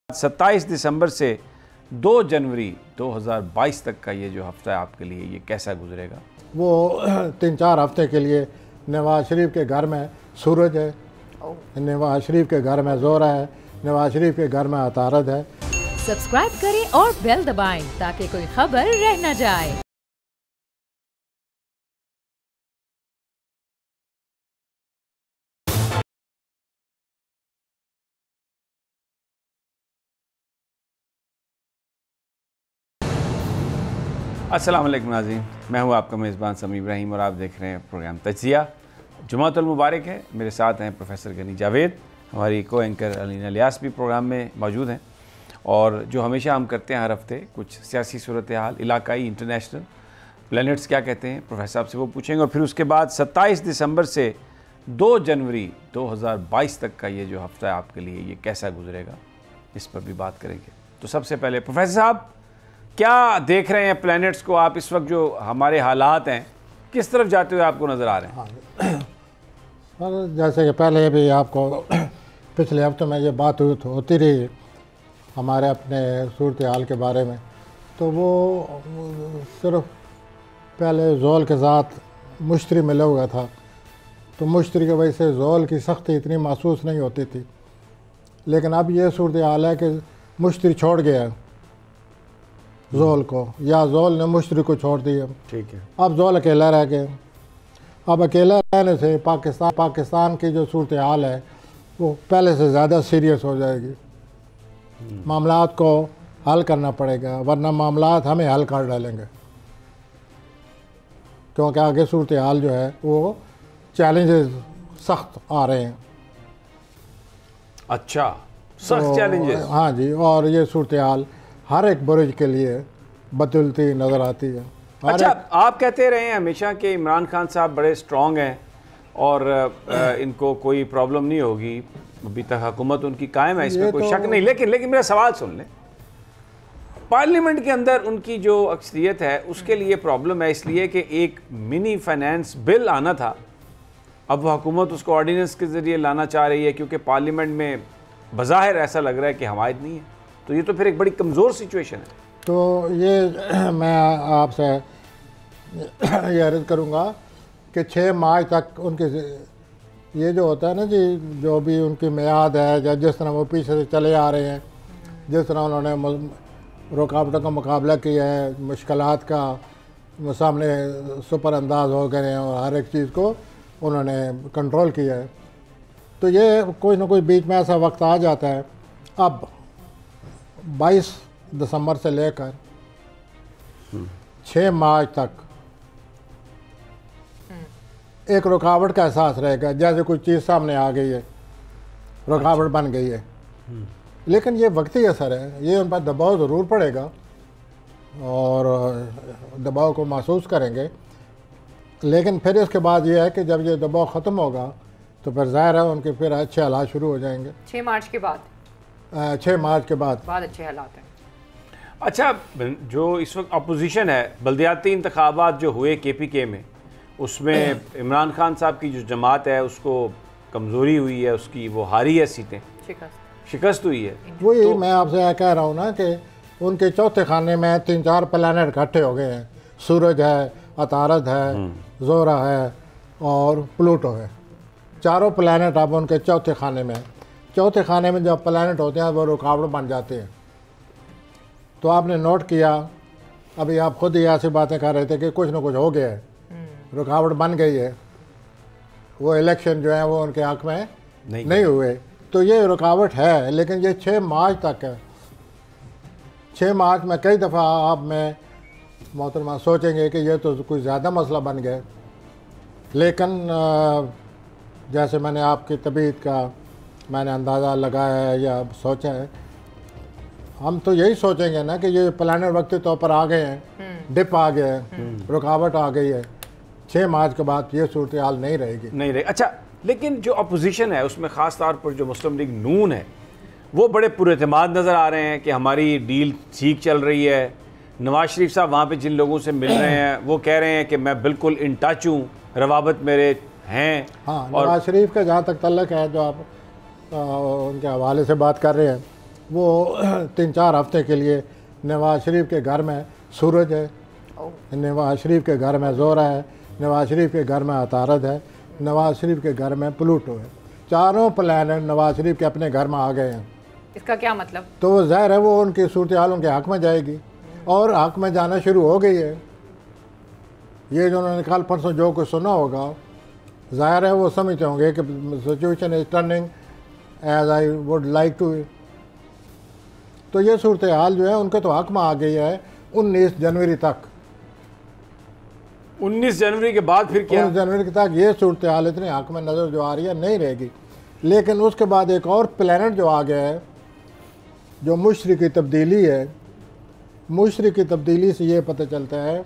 27 दिसंबर से 2 जनवरी 2022 तक का ये जो हफ्ता है आपके लिए ये कैसा गुजरेगा? वो 3-4 हफ्ते के लिए नवाज शरीफ के घर में सूरज है, नवाज शरीफ के घर में जोरा है, नवाज शरीफ के घर में अतारद है। सब्सक्राइब करें और बेल दबाएं ताकि कोई खबर रह न जाए। अस्सलाम वालेकुम नाज़रीन, मैं हूँ आपका मेज़बान समी इब्राहिम और आप देख रहे हैं प्रोग्राम तज्ज़िया। जुमातुल मुबारक है। मेरे साथ हैं प्रोफेसर गनी जावेद, हमारी को एंकर अलीना इलियास भी प्रोग्राम में मौजूद हैं। और जो हमेशा हम करते हैं हर हफ्ते कुछ सियासी सूरत हाल, इलाकाई, इंटरनेशनल, प्लैनेट्स क्या कहते हैं, प्रोफेसर साहब से वो पूछेंगे। और फिर उसके बाद 27 दिसंबर से 2 जनवरी 2022 तक का ये जो हफ्ता है आपके लिए ये कैसा गुजरेगा, इस पर भी बात करेंगे। तो सबसे पहले प्रोफेसर साहब, क्या देख रहे हैं प्लैनेट्स को आप इस वक्त, जो हमारे हालात हैं किस तरफ जाते हुए आपको नज़र आ रहे हैं? और जैसे कि पहले भी आपको पिछले हफ्ते में ये बात होती रही हमारे अपने सूरत हाल के बारे में, तो वो सिर्फ पहले ज़ोल के साथ मुश्तरी मिला हुआ था, तो मुश्तरी की वजह से ज़ोल की सख्ती इतनी महसूस नहीं होती थी। लेकिन अब ये सूरत हाल है कि मुश्तरी छोड़ गया ज़ोल को, या ज़ोल ने मुश्तरी को छोड़ दिया। ठीक है, अब ज़ोल अकेला रह गया। अब अकेला रहने से पाकिस्तान की जो सूरत हाल है वो पहले से ज़्यादा सीरियस हो जाएगी। मामलात को हल करना पड़ेगा, वरना मामलात हमें हल कर डालेंगे, क्योंकि आगे सूरत हाल जो है वो चैलेंजेस सख्त आ रहे हैं। अच्छा, सख्त चैलेंजेस? हाँ जी, और ये सूरत हाल हर एक बुरुज के लिए बदलती नज़र आती है। अच्छा, आप कहते रहे हैं हमेशा कि इमरान खान साहब बड़े स्ट्रॉन्ग हैं और इनको कोई प्रॉब्लम नहीं होगी, अभी तक हुकूमत उनकी कायम है, इसमें कोई शक नहीं। लेकिन मेरा सवाल सुन लें, पार्लियामेंट के अंदर उनकी जो अक्सरियत है उसके लिए प्रॉब्लम है, इसलिए कि एक मिनी फाइनेंस बिल आना था, अब वह हुकूमत उसको ऑर्डिनेंस के ज़रिए लाना चाह रही है, क्योंकि पार्लियामेंट में बज़ाहिर ऐसा लग रहा है कि हमायत नहीं है। तो ये तो फिर एक बड़ी कमज़ोर सिचुएशन है। तो ये मैं आपसे ये अर्ज़ करूँगा कि 6 मार्च तक उनके ये जो होता है ना जी, जो भी उनकी मियाद है, या जिस तरह वो पीछे से चले आ रहे हैं, जिस तरह उन्होंने रुकावटों का मुकाबला किया है, मुश्किलात का सामने सुपर अंदाज हो गए हैं और हर एक चीज़ को उन्होंने कंट्रोल किया है, तो ये कोई ना कोई बीच में ऐसा वक्त आ जाता है। अब 22 दिसंबर से लेकर 6 मार्च तक एक रुकावट का एहसास रहेगा, जैसे कोई चीज़ सामने आ गई है, रुकावट बन गई है। लेकिन ये वक्ती असर है, ये उन पर दबाव ज़रूर पड़ेगा और दबाव को महसूस करेंगे। लेकिन फिर इसके बाद ये है कि जब ये दबाव ख़त्म होगा तो फिर ज़ाहिर है उनके फिर अच्छे हालात शुरू हो जाएंगे। 6 मार्च के बाद 6 मार्च के बाद अच्छे हालात हैं। अच्छा, जो इस वक्त अपोजिशन है, बल्दियाती इंतखाबात जो हुए KPK में, उसमें इमरान खान साहब की जो जमात है उसको कमज़ोरी हुई है, उसकी वो हारी है सीटें, शिकस्त हुई है। वही तो मैं आपसे कह रहा हूँ ना कि उनके चौथे खाने में 3-4 प्लैनेट इकट्ठे हो गए हैं। सूरज है, अतारद है, जोरा है और प्लूटो है। चारों प्लैनेट अब उनके चौथे खाने में। चौथे खाने में जब प्लैनेट होते हैं वो रुकावट बन जाते हैं। तो आपने नोट किया, अभी आप खुद ही ऐसी बातें कर रहे थे कि कुछ ना कुछ हो गया है, रुकावट बन गई है, वो इलेक्शन जो है वो उनके हक में नहीं हुए, तो ये रुकावट है। लेकिन ये 6 मार्च तक है। 6 मार्च में कई दफ़ा आप में मोहतरमा सोचेंगे कि ये तो कुछ ज़्यादा मसला बन गया। लेकिन जैसे मैंने आपकी तबीयत का मैंने अंदाज़ा लगाया है या सोचा है, हम तो यही सोचेंगे ना कि ये प्लानट वक्ती तौर पर आ गए हैं, डिप आ गया है, रुकावट आ गई है। 6 मार्च के बाद ये सूरत हाल नहीं रहेगी। अच्छा, लेकिन जो अपोजिशन है उसमें ख़ास तौर पर जो मुस्लिम लीग नून है वो बड़े पुरएतमाद नज़र आ रहे हैं कि हमारी डील ठीक चल रही है। नवाज शरीफ साहब वहाँ पे जिन लोगों से मिल रहे हैं वो कह रहे हैं कि मैं बिल्कुल इन टच हूँ, रवाबत मेरे हैं। हाँ, नवाज शरीफ का जहाँ तक तल्लक है, जो आप उनके हवाले से बात कर रहे हैं, वो 3-4 हफ्ते के लिए नवाज शरीफ के घर में सूरज है, नवाज शरीफ के घर में जोरा है, नवाज शरीफ के घर में अतारद है, नवाज शरीफ के घर में प्लूटो है। चारों प्लैनेट नवाज शरीफ के अपने घर में आ गए हैं। इसका क्या मतलब? तो वो ज़ाहिर है वो उनकी सूरत हाल उनके हक़ में जाएगी और हक़ में जाना शुरू हो गई है। ये जो उन्होंने कल परसों जो कुछ सुना होगा, ज़ाहिर है वो समझते होंगे कि situation is turning as I would like to. तो ये सूरत हाल जो है उनके तो हक़ में आ गई है 19 जनवरी तक। 19 जनवरी के बाद फिर क्या? 19 जनवरी तक ये सूरत हाल इतने हक़ में नज़र जो आ रही है नहीं रहेगी। लेकिन उसके बाद एक और प्लैनेट जो आ गया है, जो मुशरी की तब्दीली है। मुशरी की तब्दीली से ये पता चलता है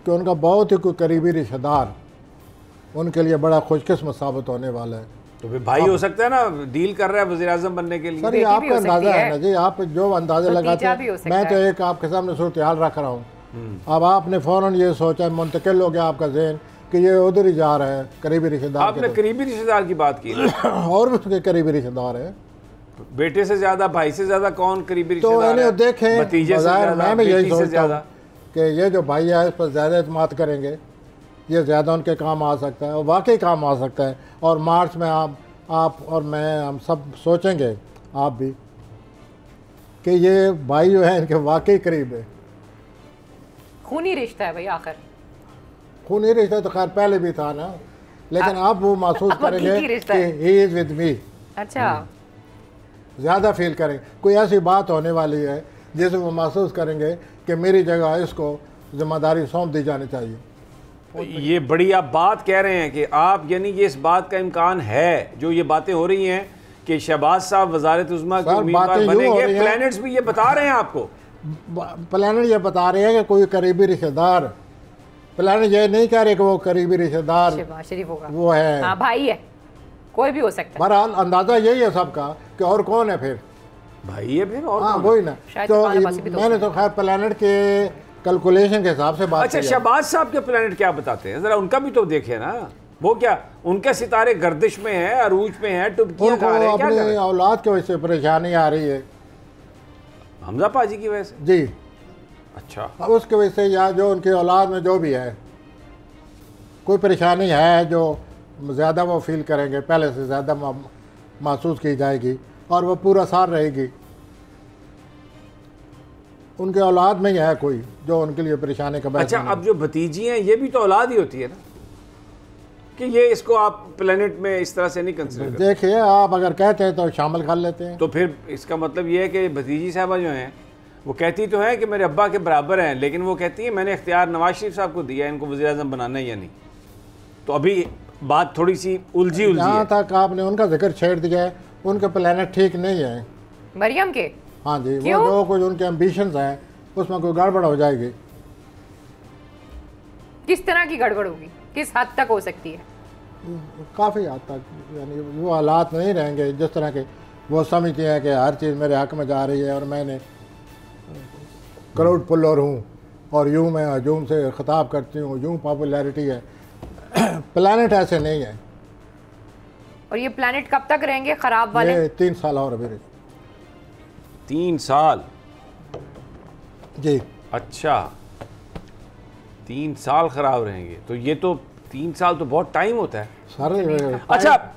कि उनका बहुत ही कोई करीबी रिश्तेदार उनके लिए बड़ा खुशकिस्मत साबित होने वाला है। तो फिर भाई हो सकता है ना, डील कर रहा है वज़ीर आज़म बनने के लिए। सर ये आपका अंदाज़ा है ना जी, आप जो अंदाज़ा लगाते हैं, मैं तो एक आपके सामने सूरत हाल रख रहा हूँ। अब आपने फ़ौरन ये सोचा, मुंतकिल हो गया आपका ज़हन कि ये उधर ही जा रहा है करीबी रिश्तेदार। आपने करीबी रिश्तेदार की बात की और भी उसके करीबी रिश्तेदार है। बेटे से ज़्यादा, भाई से ज़्यादा कौन करीबी तो रिश्तेदार है? देखें, भतीजे से ज़्यादा, मैं भी यही बेटी से सोचता हूँ ज़्यादा कि ये जो भाई है इस पर ज़्यादा एतमाद करेंगे, ये ज़्यादा उनके काम आ सकता है और वाकई काम आ सकता है। और मार्च में आप और मैं, हम सब सोचेंगे, आप भी, कि ये भाई जो है इनके वाकई करीब है। खूनी रिश्ता है भाई आखिर। खूनी रिश्ता तो खैर पहले भी था ना, लेकिन अब वो महसूस करेंगे कि ही इज़ विद मी। अच्छा, ज़्यादा फील करेंगे। कोई ऐसी बात होने वाली है जिसे वो महसूस करेंगे कि मेरी जगह इसको जिम्मेदारी सौंप दी जानी चाहिए। ये बड़ी आप बात कह रहे हैं कि आप, यानी कि इस बात का इम्कान है, जो ये बातें हो रही हैं कि शहबाज साहब वज़ारत उज़्मा के उम्मीदवार बनेंगे, प्लैनेट्स भी ये बता रहे हैं आपको। प्लैनेट ये बता रहे हैं कि कोई करीबी रिश्तेदार, प्लैनेट ये नहीं कह रहे कि वो करीबी रिश्तेदार शरीफ होगा, वो है, हाँ भाई है, कोई भी हो सकता है। बहरहाल अंदाज़ा यही है सबका कि और कौन है फिर, भाई है फिर, और हाँ वही ना। तो मैंने तो खैर प्लैनेट के कैलकुलेशन के हिसाब से बात। अच्छा, शहबाज साहब के प्लैनेट क्या बताते हैं, जरा उनका भी तो देखे ना। वो क्या, उनके सितारे गर्दिश में है, अरूज में है, टुबकियां खा रहे हैं, क्या कर रहे हैं? औलाद की वजह से परेशानी आ रही है, हमजा पाजी की वजह से जी। अच्छा, अब उसकी वजह से या जो उनकी औलाद में जो भी है कोई परेशानी है जो ज़्यादा वो फील करेंगे, पहले से ज़्यादा महसूस की जाएगी और वो पूरा साल रहेगी। उनके औलाद में ही है कोई जो उनके लिए परेशानी का। अच्छा, अब जो भतीजी हैं ये भी तो औलाद ही होती है ना, कि ये इसको आप प्लेनेट में इस तरह से नहीं कंसिडर करते? देखिए, आप अगर कहते हैं तो शामिल कर लेते हैं। तो फिर इसका मतलब ये है कि भतीजी साहबा जो हैं वो कहती तो है कि मेरे अब्बा के बराबर हैं, लेकिन वो कहती है मैंने इख्तियार नवाज शरीफ साहब को दिया है इनको वज़ीर आज़म बनाना है या नहीं। तो अभी बात थोड़ी सी उलझी है। यहाँ तक आपने उनका जिक्र छेड़ दिया है, उनके प्लेनेट ठीक नहीं है मरियम के। हाँ जी, वो जो कुछ उनके एम्बिशंस हैं उसमें कोई गड़बड़ हो जाएगी। किस तरह की गड़बड़ होगी, किस हद तक हो सकती है? काफ़ी हद तक, यानी वो हालात नहीं रहेंगे जिस तरह के वो समझते हैं कि हर चीज़ मेरे हक़ में जा रही है और मैंने क्राउड पुलर हूँ और यूँ मैं हजूम से ख़िताब करती हूँ, यूँ पॉपुलैरिटी है। प्लैनेट ऐसे नहीं है। और ये प्लैनेट कब तक रहेंगे ख़राब वाले? ये 3 साल और अभी। 3 साल? जी। अच्छा, 3 साल ख़राब रहेंगे, तो ये तो 3 साल तो बहुत टाइम होता है सर। अच्छा,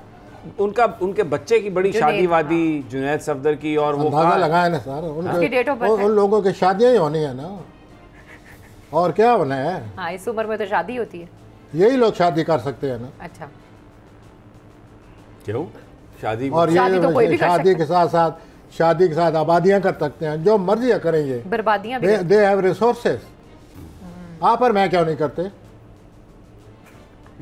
उनके बच्चे की बड़ी शादी वादी जुनैद सफदर की, और वो अंदाजा लगाए ना सर, उन लोगों की शादियाँ ही होनी है ना, और क्या होना है। हाँ, इस उम्र में तो शादी होती है, यही लोग शादी कर सकते हैं ना। अच्छा, क्यों शादी? और ये शादी के साथ साथ शादी के साथ आबादियाँ कर सकते हैं, जो मर्जी करेंगे, बर्बादियाँ भी। They have resources. आप पर मैं क्यों नहीं करते?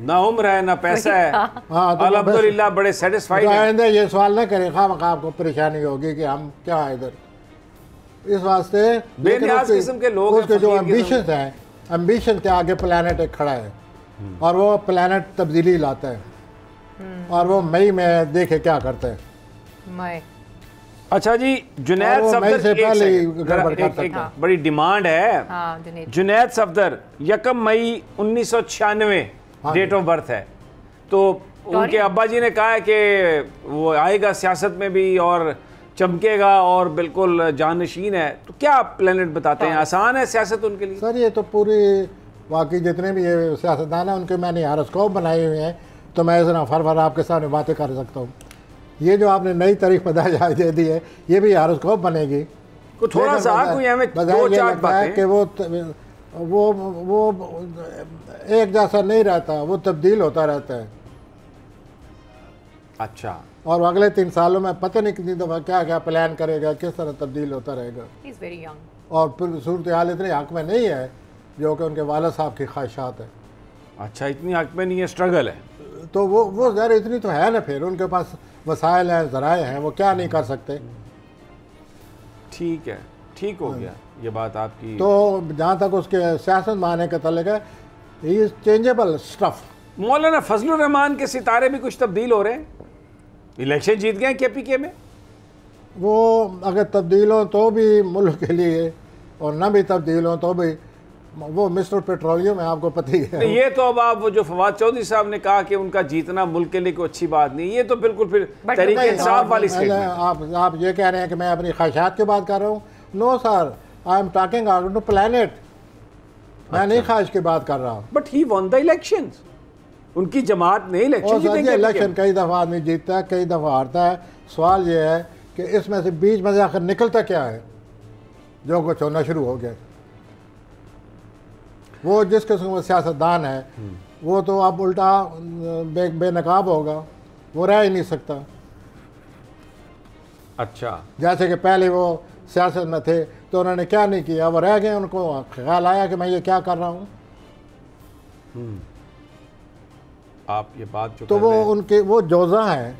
ना उम्र है ना पैसा है। हाँ, तो अल्हम्दुलिल्लाह बड़े सेटिस्फाइड हैं। ये सवाल ना करें, खामखा आपको परेशानी होगी कि हम क्या है इधर, इस वास्ते बेनियाज किस्म के लोग उसके जो एम्बिशंस हैं, एम्बिशन के आगे प्लैनेट एक खड़ा है और वो प्लैनेट तब्दीली लाता है और वो मई में देखे क्या करते हैं। मई। अच्छा जी, जुनैद सफदर से पहले एक बड़ी डिमांड है। हाँ, जुनैद सफदर 1 मई 1996 डेट ऑफ बर्थ है, तो उनके अब्बा जी ने कहा है कि वो आएगा सियासत में भी और चमकेगा और बिल्कुल जानशीन है, तो क्या प्लेनेट बताते हैं? आसान है सियासत उनके लिए? सर ये तो पूरी बाकी जितने भी ये सियासतदान हैं उनके मैंने हारोस्कोप बनाए हुए हैं, तो मैं इतना फर आपके सामने बातें कर सकता हूँ। ये जो आपने नई तारीख बताई दे दी है, ये भी हारोस्कोप बनेगी। थोड़ा सा कोई हमें दो चार बातें कि वो एक जैसा नहीं रहता, वो तब्दील होता रहता है। अच्छा, और अगले 3 सालों में पता नहीं कितनी दफ़ा क्या क्या प्लान करेगा, किस तरह तब्दील होता रहेगा। He is very young. और फिर सूरत हाल इतनी हक में नहीं है जो कि उनके वालिद साहब की ख्वाहिशात है। अच्छा, इतनी हक में नहीं है, स्ट्रगल है। तो वो ज़रा इतनी तो है ना, फिर उनके पास वसाइल हैं, ज़राए हैं, वो क्या नहीं कर सकते। ठीक है, ठीक हो गया ये बात आपकी। तो जहाँ तक उसके सियासत माने का तल्लुक़ है, ही इज़ चेंजेबल स्टफ। मौलाना फजलुर रहमान के सितारे भी कुछ तब्दील हो रहे हैं, इलेक्शन जीत गए KPK में। वो अगर तब्दील हो तो भी मुल्क के लिए, और न भी तब्दील हो तो भी, वो मिस्टर पेट्रोलियम है, आपको पता ही है। ये तो अब आप वो जो फवाद चौधरी साहब ने कहा कि उनका जीतना मुल्क के लिए कोई अच्छी बात नहीं, ये तो बिल्कुल फिर तरीके इंसाफ वाली स्टेटमेंट। आप ये कह रहे हैं कि मैं अपनी ख्वाहिशात की बात कर रहा हूँ। No sir, I am talking about the planet. मैं नहीं ख्वाहिश की बात कर रहा हूँ। But he won the elections, उनकी जमात ने इलेक्शन जीतेंगे। इलेक्शन कई दफ़ा आदमी जीतता है, कई दफ़ा हारता है। सवाल ये है कि इसमें से बीच में आखिर निकलता क्या है, जो कुछ होना शुरू हो गया। वो जिस किस्म का सियासतदान है वो तो अब उल्टा बेनकाब होगा, वो रह ही नहीं सकता। अच्छा, जैसे कि पहले वो सियासत में थे तो उन्होंने क्या नहीं किया, वो रह गए, उनको ख्याल आया कि मैं ये क्या कर रहा हूँ। आप ये बात जो तो वो उनके वो जोज़ा हैं,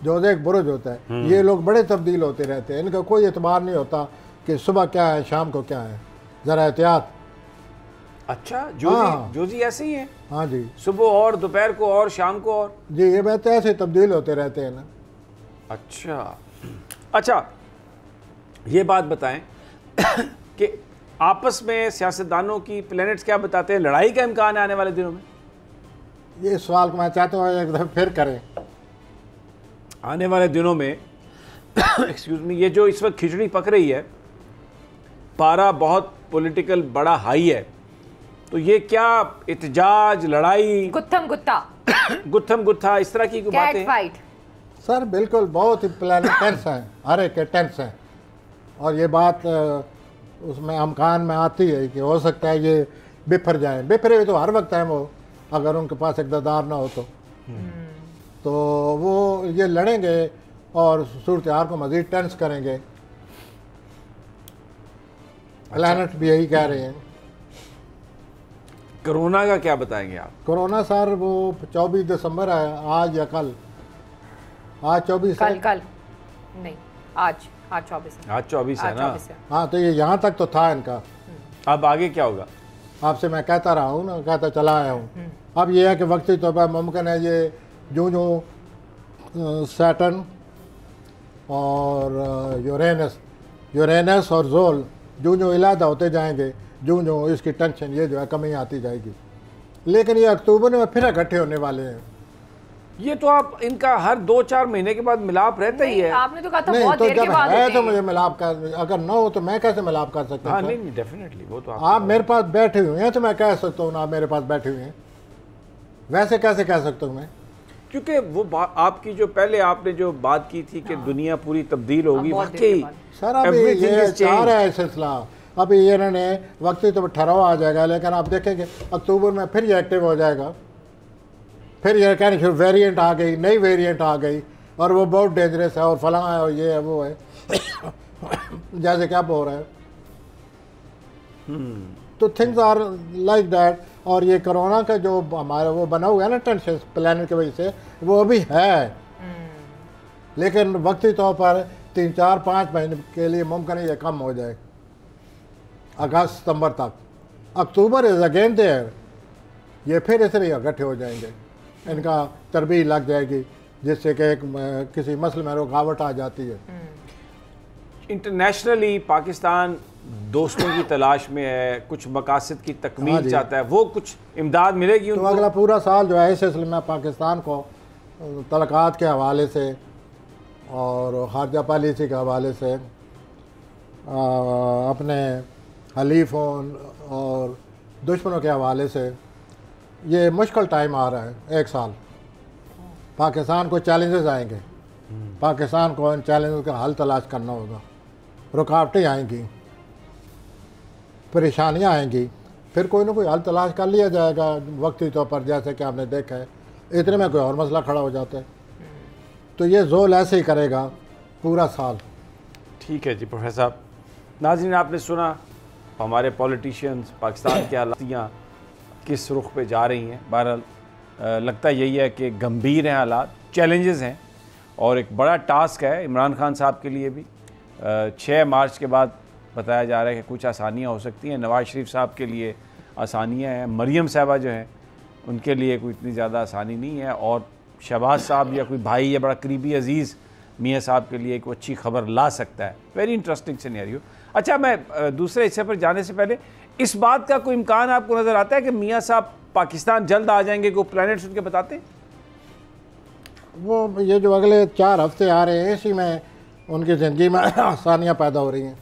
जोज़ा एक बुरुज होता है। ये लोग बड़े तब्दील होते रहते हैं, इनका कोई एतबार नहीं होता कि सुबह क्या है शाम को क्या है, ज़रा एहतियात। अच्छा, हाँ। जोजी ऐसे ही है? हाँ जी, सुबह और दोपहर को और शाम को और? जी, ये बात तो ऐसे तब्दील होते रहते हैं ना। अच्छा, ये बात बताएं कि आपस में सियासतदानों की प्लैनेट्स क्या बताते हैं, लड़ाई का इम्कान है आने वाले दिनों में? ये सवाल को मैं चाहता हूँ एक दफ़ा फिर करें। आने वाले दिनों में एक्सक्यूज मी, ये जो इस वक्त खिचड़ी पक रही है, पारा बहुत पॉलिटिकल बड़ा हाई है, तो ये क्या इतजाज, लड़ाई, गुत्थम गुत्था इस तरह की बातें? फाइट। सर बिल्कुल, बहुत ही प्लान टेंस हैं, हर एक के टेंस हैं। और ये बात उसमें अमकान में आती है कि हो सकता है ये बिफर हुए तो हर वक्त हैं वो, अगर उनके पास इक़्तिदार ना हो तो वो ये लड़ेंगे और सूरत हाल को मज़ीद टेंस करेंगे। प्लैनेट भी यही कह रहे हैं। कोरोना का क्या बताएंगे आप? कोरोना सर वो 24 दिसंबर है, आज या कल? आज 24 है। कल नहीं, आज 24 है। आज 24 है ना? हाँ, तो ये यहाँ तक तो था इनका। अब आगे क्या होगा? आपसे मैं कहता रहा हूँ ना, कहता चला आया हूँ। अब ये है कि वक्ती तौर पर मुमकिन है ये जो सैटर्न और यूरेनस और जोल जो इलादा होते जाएंगे, जो इसकी टेंशन ये जो है कमी आती जाएगी। लेकिन ये अक्टूबर में फिर इकट्ठे होने वाले हैं। ये तो आप इनका हर 2-4 महीने के बाद मिलाप रहता ही है। आपने तो कहा था नहीं, बहुत तो देर के जब बाद है तो मुझे मिलाप का, अगर ना हो तो मैं कैसे मिलाप कर सकता हूँ? हाँ, नहीं डेफिनेटली, वो तो आप मेरे पास बैठे हुए हैं तो मैं कह सकता हूँ ना, आप मेरे पास बैठे हुए हैं, वैसे कैसे कह सकता हूँ मैं? क्योंकि वो आपकी जो पहले आपने जो बात की थी कि दुनिया पूरी तब्दील होगी, वाकई सर अभी ये चाह रहा है सिलसिला। अभी ये इन्होंने वक्ती तो ठहराव आ जाएगा, लेकिन आप देखेंगे अक्टूबर में फिर ये एक्टिव हो जाएगा। फिर ये कहने फिर वेरिएंट आ गई, नई वेरिएंट आ गई और वो बहुत डेंजरस है और फलां है और ये है वो है जैसे क्या हो रहा है। तो थिंग्स आर लाइक दैट। और ये कोरोना का जो हमारा वो बना हुआ है ना टेंशन प्लैनेट की वजह से, वो अभी है, लेकिन वक्ती तौर पर 3-4-5 महीने के लिए मुमकिन है ये कम हो जाए, अगस्त सितंबर तक। अक्टूबर इज अगेन देयर, ये फिर इसलिए इकट्ठे हो जाएंगे, इनका तरबीज लग जाएगी, जिससे कि किसी मसले में रुकावट आ जाती है। इंटरनेशनली पाकिस्तान दोस्तों की तलाश में है, कुछ मकासद की तकमील चाहता है, वो कुछ इमदाद मिलेगी उनको? तो अगला पूरा साल जो है इस सिलसिले में पाकिस्तान को तलक़ात के हवाले से और खारजा पॉलिसी के हवाले से अपने हलीफों और दुश्मनों के हवाले से ये मुश्किल टाइम आ रहा है। 1 साल पाकिस्तान को चैलेंजेस आएंगे, पाकिस्तान को इन चैलेंजेस का हल तलाश करना होगा। रुकावटें आएंगी, परेशानियां आएंगी, फिर कोई ना कोई हल तलाश कर लिया जाएगा वक्ती तौर पर, जैसे कि आपने देखा है। इतने में कोई और मसला खड़ा हो जाता है। तो ये जोल ऐसे ही करेगा पूरा साल। ठीक है जी प्रोफेसर साहब। नाज़रीन, आपने सुना हमारे पॉलिटिशियंस पाकिस्तान की हालातियाँ किस रुख पे जा रही हैं। बहरहाल लगता यही है कि गंभीर हैं हालात, चैलेंजेस हैं और एक बड़ा टास्क है इमरान खान साहब के लिए भी। 6 मार्च के बाद बताया जा रहा है कि कुछ आसानियाँ हो सकती हैं। नवाज़ शरीफ साहब के लिए आसानियाँ हैं, मरियम साहबा जो हैं उनके लिए कोई इतनी ज़्यादा आसानी नहीं है, और शहबाज साहब या कोई भाई या बड़ा करीबी अजीज़ मियाँ साहब के लिए एक अच्छी खबर ला सकता है। Very interesting scenario. अच्छा, मैं दूसरे हिस्से पर जाने से पहले इस बात का कोई इम्कान आपको नज़र आता है कि मियाँ साहब पाकिस्तान जल्द आ जाएंगे? कोई प्लैनेट्स उनके बताते हैं? वो ये जो अगले 4 हफ्ते आ रहे हैं, इसी में उनकी ज़िंदगी में आसानियाँ पैदा हो रही हैं।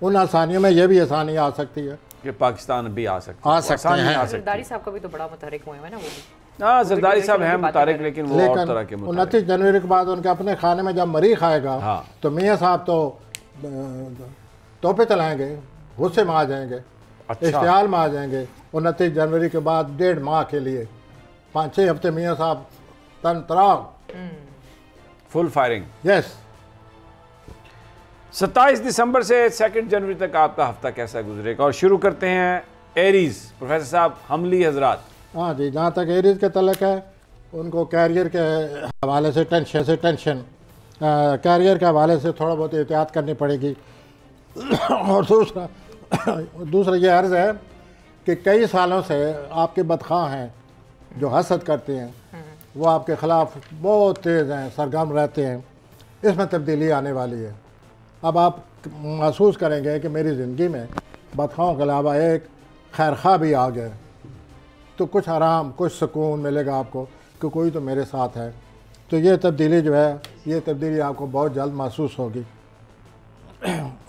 उन आसानियों में ये भी आसानियाँ आ सकती है कि पाकिस्तान भी आ सकते हैं। जरदारी साहब का भी तो बड़ा मुतहरिक हुए हैं ना वो भी। हाँ, जरदारी साहब हैं मुतारिक, लेकिन वो और तरह के 29 जनवरी के बाद उनके अपने खाने में जब मरीख आएगा, हाँ। तो मियाँ साहब तो तोपे चलाएंगे, गुस्से में आ जाएंगे, इश्तियाल में आ जाएंगे। 29 जनवरी के बाद 1.5 माह के लिए 5-6 हफ्ते मियाँ साहब तन तराग, फुल फायरिंग। यस। 27 दिसंबर से 2 जनवरी तक आपका हफ्ता कैसा गुजरेगा? और शुरू करते हैं एरीज। प्रोफेसर साहब, हमली हजरात। हाँ जी, जहाँ तक एरीज के तलक है, उनको कैरियर के हवाले से टेंशन कैरियर के हवाले से थोड़ा बहुत एहतियात करनी पड़ेगी। और दूसरा ये अर्ज़ है कि कई सालों से आपके बदख़्वाह हैं जो हसद करते हैं, वो आपके ख़िलाफ़ बहुत तेज़ हैं, सरगर्म रहते हैं। इसमें तब्दीली आने वाली है। अब आप महसूस करेंगे कि मेरी ज़िंदगी में बदख़्वाहों के अलावा एक खैरखा भी आ गया, तो कुछ आराम, कुछ सुकून मिलेगा आपको कि कोई तो मेरे साथ है। तो ये तब्दीली जो है, ये तब्दीली आपको बहुत जल्द महसूस होगी।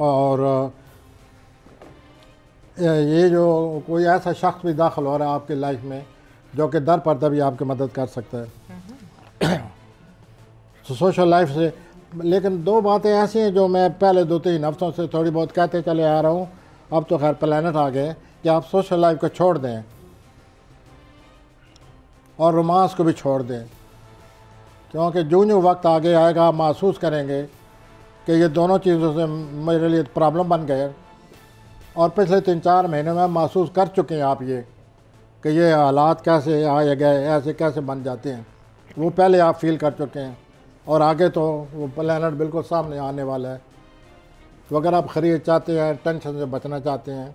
और ये जो कोई ऐसा शख्स भी दाखिल हो रहा है आपकी लाइफ में जो कि दर पर्दा भी आपकी मदद कर सकता है तो सोशल लाइफ से। लेकिन 2 बातें ऐसी हैं जो मैं पहले 2-3 हफ्तों से थोड़ी बहुत कहते चले आ रहा हूँ, अब तो खैर प्लैनेट आ गए, कि आप सोशल लाइफ को छोड़ दें और रोमांस को भी छोड़ दें, क्योंकि जो वक्त आगे आएगा आप महसूस करेंगे कि ये दोनों चीज़ों से मेरे लिए प्रॉब्लम बन गए। और पिछले 3-4 महीने में महसूस कर चुके हैं आप ये कि ये हालात कैसे आए गए, ऐसे कैसे बन जाते हैं, वो पहले आप फील कर चुके हैं। और आगे तो वो प्लैनेट बिल्कुल सामने आने वाला है। तो अगर आप खरीद चाहते हैं, टेंशन से बचना चाहते हैं,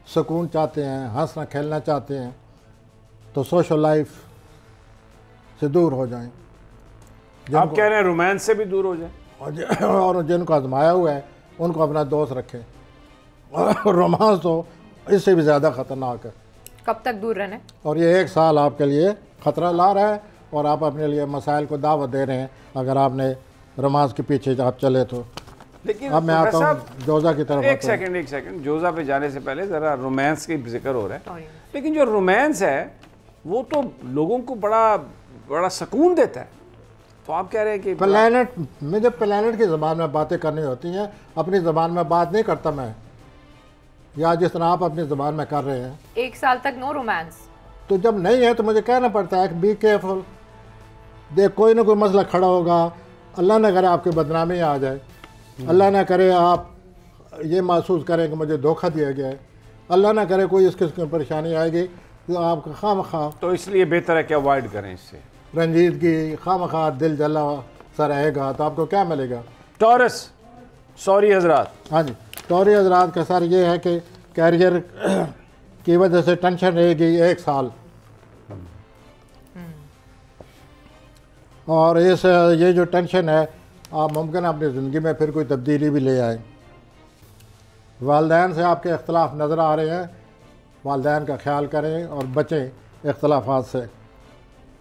सुकून चाहते हैं, हंसना खेलना चाहते हैं, तो सोशल लाइफ से दूर हो जाएं। आप कह रहे हैं रोमांस से भी दूर हो जाएं? और जिनको आजमाया हुआ है उनको अपना दोस्त रखें। और रोमांस तो इससे भी ज़्यादा ख़तरनाक है। कब तक दूर रहना है? और ये 1 साल आपके लिए ख़तरा ला रहा है और आप अपने लिए मसाइल को दावत दे रहे हैं अगर आपने रोमांस के पीछे आप चले तो। लेकिन अब मैं आता हूँ जोज़ा की तरफ। एक सेकंड, जोज़ा पे जाने से पहले ज़रा रोमांस की जिक्र हो रहा है, लेकिन जो रोमांस है वो तो लोगों को बड़ा सुकून देता है। तो आप कह रहे हैं कि प्लैनेट में, जब प्लैनेट की ज़बान में बातें करनी होती हैं, अपनी ज़बान में बात नहीं करता मैं, या जिस तरह आप अपनी ज़बान में कर रहे हैं। 1 साल तक नो रोमांस? तो जब नहीं है तो मुझे कहना पड़ता है कि बी केयरफुल। देख, कोई ना कोई मसला खड़ा होगा, अल्लाह ना करे आपकी बदनामी आ जाए, अल्लाह ना करे आप ये महसूस करें कि मुझे धोखा दिया गया है, अल्लाह ना करे कोई इस किस्म की परेशानी आएगी तो आपका खामखा। तो इसलिए बेहतर है कि अवॉइड करें इससे रंजीदगी, खामखा दिल जला सा रहेगा तो आपको क्या मिलेगा? टॉरस, सॉरी हजरात। हाँ जी, टॉरी हजरात का सर ये है कि कैरियर की वजह से टेंशन रहेगी 1 साल। और ये जो टेंशन है, आप मुमकिन अपनी ज़िंदगी में फिर कोई तब्दीली भी ले आए। वालदैन से आपके इख्तलाफ नज़र आ रहे हैं, वालदैन का ख्याल करें और बचें इख्तलाफात से।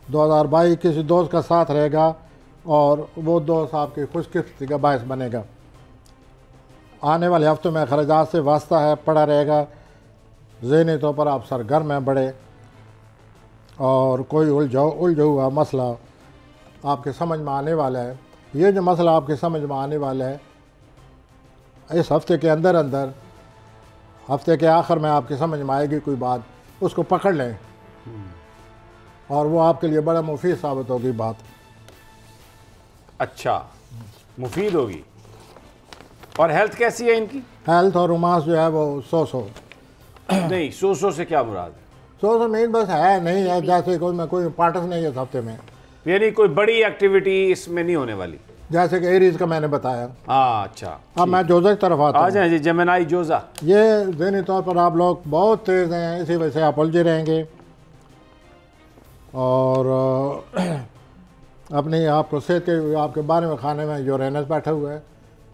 2022 किसी दोस्त का साथ रहेगा और वो दोस्त आपकी खुशकिस्मती का बायस बनेगा। आने वाले हफ्तों में खर्चात से वास्ता है, पड़ा रहेगा। ज़हनी तौर पर आप सरगर्म हैं बड़े, और कोई उलझा हुआ मसला आपके समझ में आने वाला है। ये जो मसला आपके समझ में आने वाला है, इस हफ्ते के अंदर अंदर, हफ्ते के आखिर में आपकी समझ में आएगी कोई बात, उसको पकड़ लें और वो आपके लिए बड़ा मुफीद साबित होगी बात। अच्छा, मुफीद होगी। और हेल्थ कैसी है इनकी? हेल्थ और रोमांस जो है वो 100 नहीं, 100 से क्या मुराद है? 100 मीन बस है नहीं है, जैसे कोई पार्टस नहीं है इस हफ्ते में, यानी कोई बड़ी एक्टिविटी इसमें नहीं होने वाली, जैसे कि एरीज का मैंने बताया। हाँ, अच्छा। अब मैं जोजा की तरफ आता आ हूँ। जाए जी, जेमिनी जोजा। ये ज़हनी तौर पर आप लोग बहुत तेज़ हैं, इसी वजह से आप उलझे रहेंगे और अपनी आपको सेहत के आपके बारे में खाने में यूरेनस बैठा हुआ है।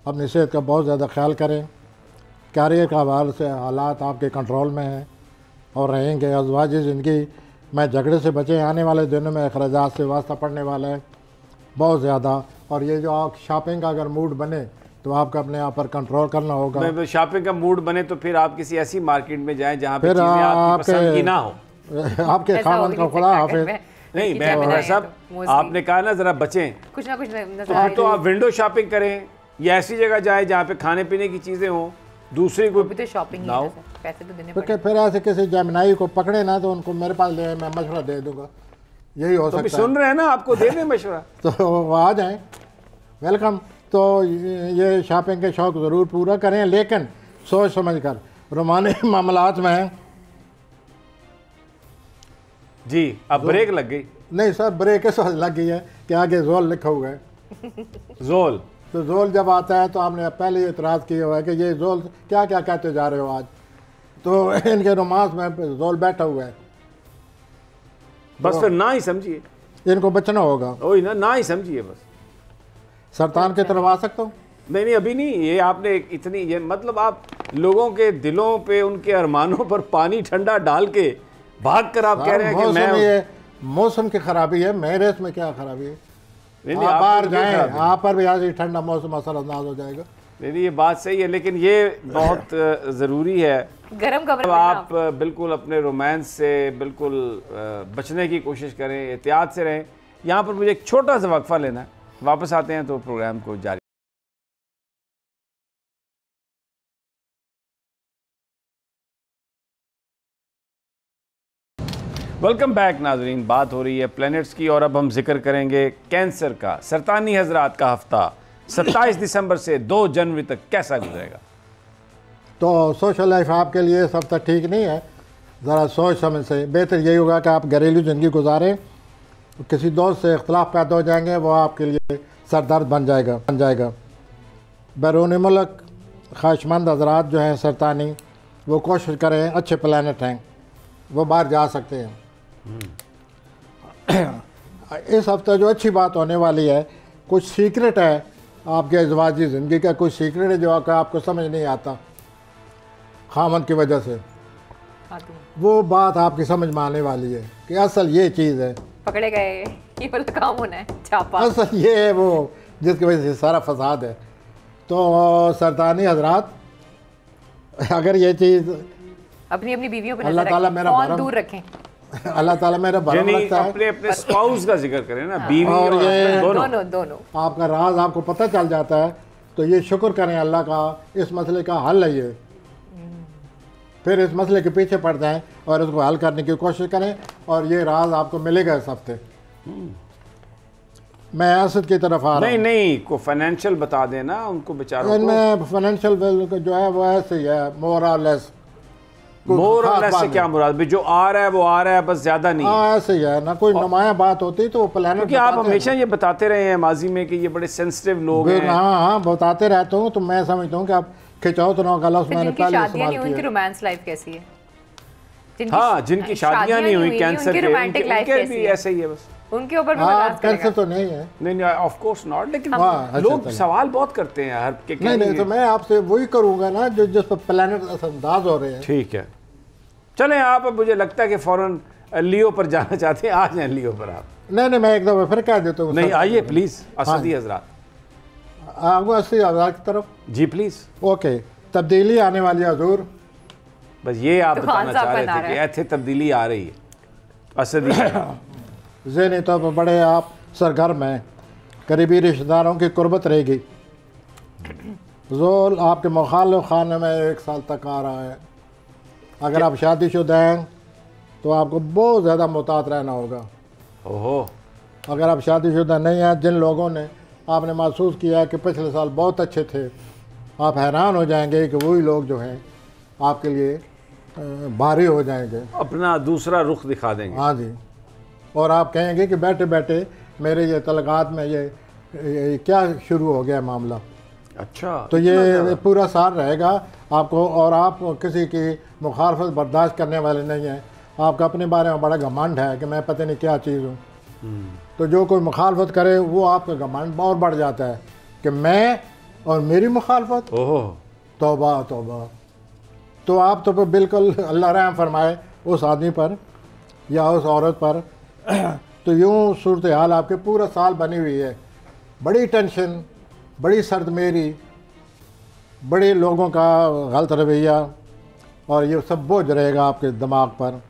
अपनी सेहत का बहुत ज़्यादा ख्याल करें। कैरियर का हवाले से हालात आपके कंट्रोल में हैं और रहेंगे। अज़वाजी ज़िंदगी में झगड़े से बचें। आने वाले दिनों में अखराजात से वास्ता पड़ने वाला है बहुत ज़्यादा। और ये जो आप शॉपिंग का अगर मूड बने तो आपको अपने आप पर कंट्रोल करना होगा। शॉपिंग का मूड बने तो फिर आप किसी ऐसी मार्केट में जाएं जहाँ पे चीजें आपकी पसंद की ना हो। आपके खामन का खुदा हाफिज। नहीं, मैं सब आपने कहा ना जरा बचें, कुछ ना कुछ तो आप विंडो शॉपिंग करें या ऐसी जगह जाए जहाँ पे खाने पीने की चीजें हों, दूसरी को तो शॉपिंग ना हो। पैसे तो देने तो फिर ऐसे किसी जेमिनी को पकड़े ना तो उनको मेरे पास ले, मैं मशवरा दे दूंगा। यही हो तो सकता सुन रहे हैं ना, आपको दे दें मशवरा। तो वो आ जाएं, वेलकम। तो ये शॉपिंग के शौक ज़रूर पूरा करें, लेकिन सोच समझ कर। रोमानी मामलात में जी अब ब्रेक लग गई। नहीं सर, ब्रेक इस वक्त लग गई है कि आगे जोल लिखा हुआ है। जोल, तो जोल जब आता है तो आपने पहले ही इतराज़ किया हुआ है कि ये जोल क्या क्या कहते जा रहे हो आज। तो इनके रोमांस में जोल बैठा हुआ है, बस फिर ना ही समझिए, इनको बचना होगा। वही ना ही समझिए बस। सरतान की तरफ आ सकता हूँ? नहीं, अभी नहीं। ये आपने इतनी, ये मतलब आप लोगों के दिलों पे, उनके अरमानों पर पानी ठंडा डाल के भाग कर आप कह रहे हैं कि मैं, ये मौसम की खराबी है, मेरे इसमें क्या खराबी है? नहीं, आप बाहर जाएं, खराबी। आप पर भी आज ठंडा मौसम असरअंदाज हो जाएगा। नहीं, ये बात सही है, लेकिन ये बहुत ज़रूरी है। गरम कमरे अब में आप बिल्कुल अपने रोमांस से बिल्कुल बचने की कोशिश करें, एहतियात से रहें। यहाँ पर मुझे एक छोटा सा वक्फा लेना है, वापस आते हैं तो प्रोग्राम को जारी। वेलकम बैक नाजरीन। बात हो रही है प्लैनेट्स की और अब हम जिक्र करेंगे कैंसर का। सरतानी हजरात का हफ्ता 27 दिसंबर से 2 जनवरी तक कैसा गुजरेगा? तो सोशल लाइफ आपके लिए इस हफ्ता ठीक नहीं है। ज़रा सोच समझ से बेहतर यही होगा कि आप घरेलू ज़िंदगी गुजारें। किसी दोस्त से इख्तलाफ पैदा हो जाएंगे, वो आपके लिए सरदर्द बन जाएगा। बैरून मुल्क ख्वाहिशमंद हजरात जो हैं सरतानी, वो कोशिश करें, अच्छे प्लानट हैं, वो बाहर जा सकते हैं। इस हफ्ते जो अच्छी बात होने वाली है, कुछ सीक्रेट है आपके अज़वाजी ज़िंदगी का, कुछ सीक्रेट है जो आपको समझ नहीं आता खामन की वजह से। वो बात आपकी समझ में आने वाली है कि असल ये चीज़ है। पकड़े गए, ये वाला काम होना है, छापा। असल ये है वो जिसकी वजह से सारा फसाद है। तो सरतानी हजरात, अगर ये चीज़ अपनी अपनी बीवियों पर अल्लाह ताला मेरा फोन भरम दूर रखें। अल्लाह ताला मेरा भरम रखता है। अपने स्पाउस का जिक्र करें ना, बीवी और और ये दोनों आपका राज आपको पता चल जाता है, तो ये शुक्र करें अल्लाह का, इस मसले का हल है ये। फिर इस मसले के पीछे पड़ जाएं और इसको हल करने की कोशिश करें, और ये राज आपको मिलेगा इस हफ्ते। मैं असद की तरफ आ रहा हूँ। नहीं, को फाइनेंशियल बता देना उनको बेचारों को। इनमें फाइनेंशियल जो है वो ऐसे ही है, मोर और लेस से क्या मुराद भी? जो आ रहा है वो आ रहा है, बस ज्यादा नहीं। हाँ, ऐसे ही है ना। कोई नुमाया बात होती तो वो प्लान, क्योंकि आप हमेशा ये बताते रहे हैं माजी में कि ये बड़े सेंसिटिव लोग हैं। हाँ, बताते रहता हूँ। तो मैं समझता हूँ कि आप खिंचाओ तो ना गलत मैंने पहले शादियां नहीं हुई, उनकी रोमांस लाइफ कैसी है? हाँ, जिनकी शादियां नहीं हुई कैंसर के, रोमांटिक लाइफ उनके भी ऐसे ही है बस। उनके ऊपर कैंसर तो नहीं है। नहीं, ऑफ कोर्स नॉट, लेकिन अच्छा, लोग सवाल बहुत करते हैं हर के। नहीं, तो मैं आपसे वही करूंगा ना जो जिस पर प्लैनेट असरअंदाज हो रहे हैं। ठीक है, चलें आप। अब मुझे लगता है कि फौरन लियो पर जाना चाहते हैं, आ जाएं लियो पर आप। नहीं, मैं एक दफ़ा फिर कह देता हूँ। नहीं, आइए प्लीज़ असदी हजरात, आपको 80,000 की तरफ। जी प्लीज़। ओके, तब्दीली आने वाली है हजूर। बस ये आप तो बताना चाह रहे बना थे रहा कि ऐसे तब्दीली आ रही है असदी। ज़हनी तौर पर बड़े आप सरगर्म हैं, करीबी रिश्तेदारों की कुर्बत रहेगी। जोल आपके मुखालिफ खाने में 1 साल तक आ रहा है। अगर आप शादीशुदा हैं तो आपको बहुत ज़्यादा मुहतात रहना होगा। ओहो, अगर आप शादीशुदा नहीं हैं, जिन लोगों ने आपने महसूस किया है कि पिछले साल बहुत अच्छे थे, आप हैरान हो जाएंगे कि वही लोग जो हैं आपके लिए भारी हो जाएंगे, अपना दूसरा रुख दिखा देंगे। हाँ जी। और आप कहेंगे कि बैठे बैठे मेरे ये तलक़ात में ये क्या शुरू हो गया मामला। अच्छा, तो ये पूरा साल रहेगा आपको, और आप किसी की मुखालफत बर्दाश्त करने वाले नहीं हैं। आपका अपने बारे में बड़ा घमंड है कि मैं पता नहीं क्या चीज़ हूँ। तो जो कोई मुखालफत करे वो आपका घमंड और बढ़ जाता है कि मैं और मेरी मुखालफत। ओहो, तौबा तौबा। तो आप तो बिल्कुल अल्लाह रहम फरमाए उस आदमी पर या उस औरत पर। तो यूँ सूरत हाल आपके पूरा साल बनी हुई है, बड़ी टेंशन, बड़ी सर्दमेरी, बड़े लोगों का गलत रवैया, और ये सब बोझ रहेगा आपके दिमाग पर।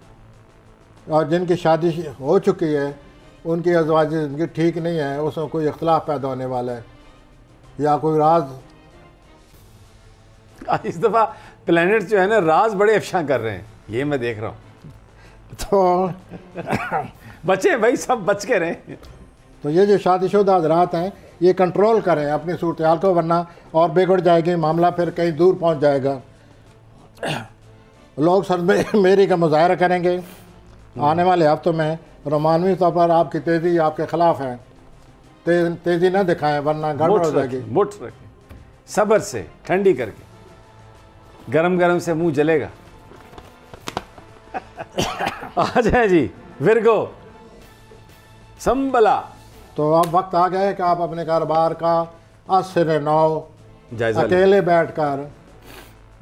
और जिनकी शादी हो चुकी है उनकी अज़वाजी ज़िंदगी ठीक नहीं है, उसमें कोई इख्तलाफ पैदा होने वाला है या कोई राज। इस दफ़ा प्लैनेट जो है ना राज बड़े अफशा कर रहे हैं, ये मैं देख रहा हूँ। तो बचे भाई, सब बच के रहें। तो ये जो शादीशुदा हज़रात हैं ये कंट्रोल करें अपनी सूरत हाल को, वरना और बिगड़ जाएगी, मामला फिर कहीं दूर पहुंच जाएगा। लोग सरमेरी का मुजाहरा करेंगे। आने वाले हफ्तों में रोमानवी तौर पर आपकी तेज़ी आपके ख़िलाफ़ है। तेज़ी न दिखाएं वरना गड़बड़ हो जाएगी। मुठ रखें, सब्र से, ठंडी करके, गरम गरम से मुंह जलेगा। आ जाए जी विर्गो, संभला। तो अब वक्त आ गया है कि आप अपने कारोबार का असर नौ जायजा लें। अकेले बैठकर